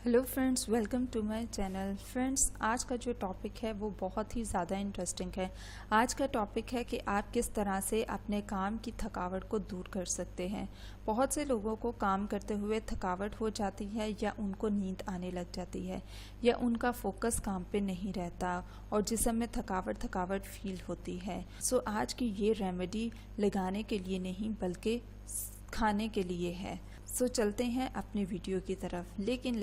Hello friends, welcome to my channel. Friends, आज का जो टॉपिक है वो बहुत ही ज़्यादा इंटरेस्टिंग है। आज का टॉपिक है कि आप किस तरह से अपने काम की थकावट को दूर कर सकते हैं। बहुत से लोगों को काम करते हुए थकावट हो जाती है या उनको नींद आने लग जाती है या उनका फोकस काम पे नहीं रहता और जिस्म में थकावट थकावट फील होती है। सो आज की ये रेमेडी लगाने के लिए नहीं बल्कि खाने के लिए है। सो चलते हैं अपने वीडियो की तरफ। लेकिन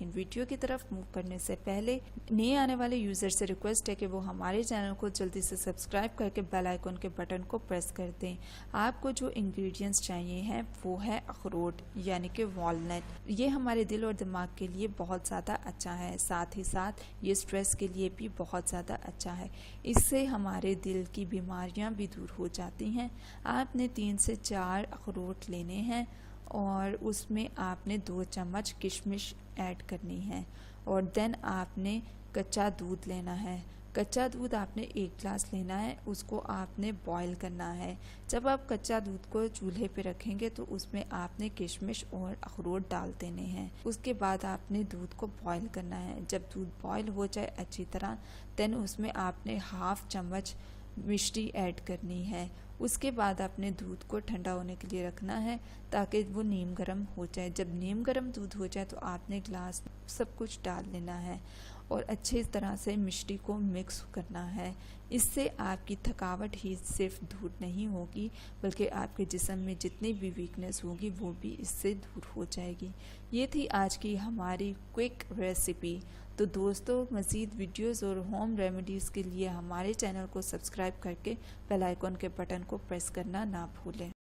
वीडियो की तरफ मूव करने से पहले नए आने वाले यूज़र से रिक्वेस्ट है कि वो हमारे चैनल को जल्दी से सब्सक्राइब करके बेल आइकन के बटन को प्रेस कर दें। आपको जो इंग्रेडिएंट्स चाहिए हैं वो है अखरोट यानी कि वॉलनट। ये हमारे दिल और दिमाग के लिए बहुत ज़्यादा अच्छा है, साथ ही साथ ये स्ट्रेस के लिए भी बहुत ज़्यादा अच्छा है। इससे हमारे दिल की बीमारियां भी दूर हो जाती हैं। आपने 3 से 4 अखरोट लेने हैं और उसमें आपने 2 चम्मच किशमिश ऐड करनी है और देन आपने कच्चा दूध लेना है। कच्चा दूध आपने 1 गिलास लेना है, उसको आपने बॉईल करना है। जब आप कच्चा दूध को चूल्हे पे रखेंगे तो उसमें आपने किशमिश और अखरोट डाल देने हैं। उसके बाद आपने दूध को बॉईल करना है। जब दूध बॉईल हो जाए अच्छी तरह, देन उसमें आपने 1/2 चम्मच मिश्री ऐड करनी है। उसके बाद आपने दूध को ठंडा होने के लिए रखना है ताकि वो नीम गर्म हो जाए। जब नीम गर्म दूध हो जाए तो आपने ग्लास में सब कुछ डाल लेना है और अच्छी तरह से मिश्री को मिक्स करना है। इससे आपकी थकावट ही सिर्फ दूर नहीं होगी बल्कि आपके जिस्म में जितनी भी वीकनेस होगी वो भी इससे दूर हो जाएगी। ये थी आज की हमारी क्विक रेसिपी। तो दोस्तों, मज़ीद वीडियोस और होम रेमेडीज़ के लिए हमारे चैनल को सब्सक्राइब करके बेल आइकन के बटन को प्रेस करना ना भूलें।